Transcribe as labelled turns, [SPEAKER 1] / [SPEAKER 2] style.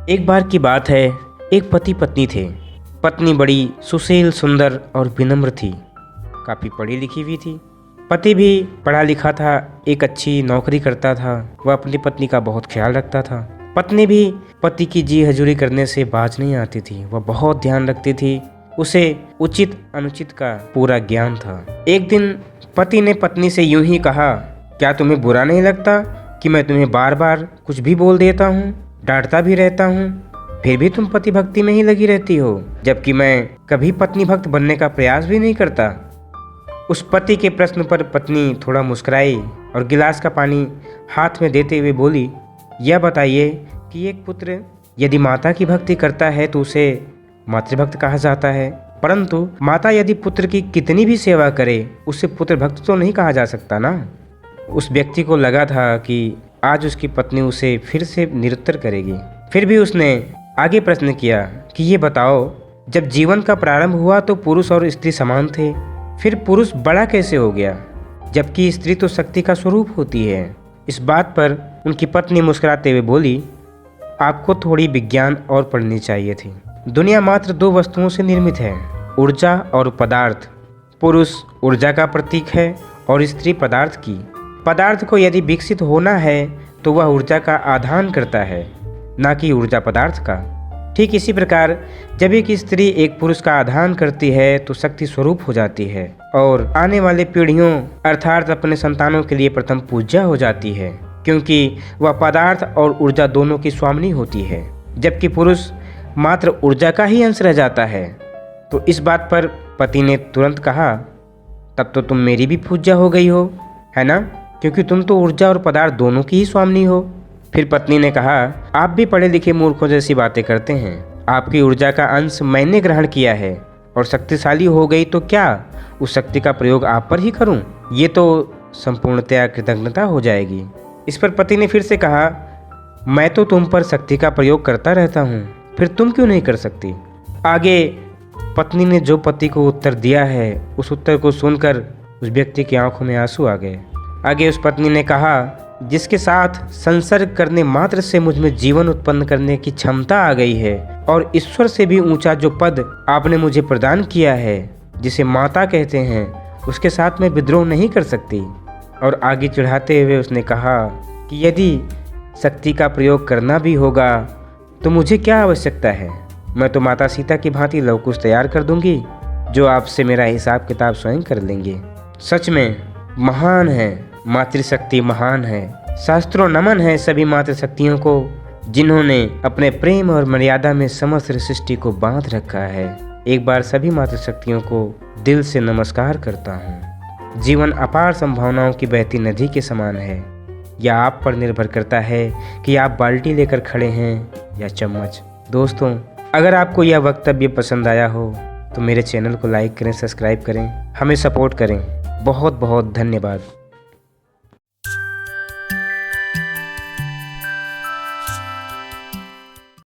[SPEAKER 1] एक बार की बात है, एक पति पत्नी थे। पत्नी बड़ी सुशील, सुंदर और विनम्र थी। काफ़ी पढ़ी लिखी भी थी। पति भी पढ़ा लिखा था, एक अच्छी नौकरी करता था। वह अपनी पत्नी का बहुत ख्याल रखता था। पत्नी भी पति की जी हजूरी करने से बाज नहीं आती थी। वह बहुत ध्यान रखती थी। उसे उचित अनुचित का पूरा ज्ञान था। एक दिन पति ने पत्नी से यूं ही कहा, क्या तुम्हें बुरा नहीं लगता कि मैं तुम्हें बार बार कुछ भी बोल देता हूँ, डांटता भी रहता हूँ, फिर भी तुम पति भक्ति में ही लगी रहती हो, जबकि मैं कभी पत्नी भक्त बनने का प्रयास भी नहीं करता। उस पति के प्रश्न पर पत्नी थोड़ा मुस्कुराई और गिलास का पानी हाथ में देते हुए बोली, यह बताइए कि एक पुत्र यदि माता की भक्ति करता है तो उसे मातृभक्त कहा जाता है, परंतु माता यदि पुत्र की कितनी भी सेवा करे उसे पुत्र भक्त तो नहीं कहा जा सकता ना। उस व्यक्ति को लगा था कि आज उसकी पत्नी उसे फिर से निरुत्तर करेगी। फिर भी उसने आगे प्रश्न किया कि ये बताओ, जब जीवन का प्रारंभ हुआ तो पुरुष और स्त्री समान थे, फिर पुरुष बड़ा कैसे हो गया, जबकि स्त्री तो शक्ति का स्वरूप होती है। इस बात पर उनकी पत्नी मुस्कुराते हुए बोली, आपको थोड़ी विज्ञान और पढ़नी चाहिए थी। दुनिया मात्र दो वस्तुओं से निर्मित है, ऊर्जा और पदार्थ। पुरुष ऊर्जा का प्रतीक है और स्त्री पदार्थ की। पदार्थ को यदि विकसित होना है तो वह ऊर्जा का आधान करता है, ना कि ऊर्जा पदार्थ का। ठीक इसी प्रकार जब एक स्त्री एक पुरुष का आधान करती है तो शक्ति स्वरूप हो जाती है और आने वाले पीढ़ियों अर्थात अपने संतानों के लिए प्रथम पूज्य हो जाती है, क्योंकि वह पदार्थ और ऊर्जा दोनों की स्वामिनी होती है। जबकि पुरुष मात्र ऊर्जा का ही अंश रह जाता है। तो इस बात पर पति ने तुरंत कहा, तब तो तुम मेरी भी पूज्य हो गई हो, है ना, क्योंकि तुम तो ऊर्जा और पदार्थ दोनों की ही स्वामिनी हो। फिर पत्नी ने कहा, आप भी पढ़े लिखे मूर्खों जैसी बातें करते हैं। आपकी ऊर्जा का अंश मैंने ग्रहण किया है और शक्तिशाली हो गई तो क्या उस शक्ति का प्रयोग आप पर ही करूं? ये तो संपूर्णतया कृतज्ञता हो जाएगी। इस पर पति ने फिर से कहा, मैं तो तुम पर शक्ति का प्रयोग करता रहता हूँ, फिर तुम क्यों नहीं कर सकती? आगे पत्नी ने जो पति को उत्तर दिया है उस उत्तर को सुनकर उस व्यक्ति की आंखों में आंसू आ गए। आगे उस पत्नी ने कहा, जिसके साथ संसर्ग करने मात्र से मुझ में जीवन उत्पन्न करने की क्षमता आ गई है और ईश्वर से भी ऊंचा जो पद आपने मुझे प्रदान किया है, जिसे माता कहते हैं, उसके साथ मैं विद्रोह नहीं कर सकती। और आगे चढ़ाते हुए उसने कहा कि यदि शक्ति का प्रयोग करना भी होगा तो मुझे क्या आवश्यकता है? मैं तो माता सीता की भांति लव कुश तैयार कर दूंगी, जो आपसे मेरा हिसाब किताब स्वयं कर लेंगे। सच में महान है मातृशक्ति, महान है। शास्त्रों नमन है सभी मातृशक्तियों को, जिन्होंने अपने प्रेम और मर्यादा में समस्त सृष्टि को बांध रखा है। एक बार सभी मातृशक्तियों को दिल से नमस्कार करता हूँ। जीवन अपार संभावनाओं की बहती नदी के समान है। यह आप पर निर्भर करता है कि आप बाल्टी लेकर खड़े हैं या चम्मच। दोस्तों, अगर आपको यह वक्तव्य पसंद आया हो तो मेरे चैनल को लाइक करें, सब्सक्राइब करें, हमें सपोर्ट करें। बहुत बहुत धन्यवाद।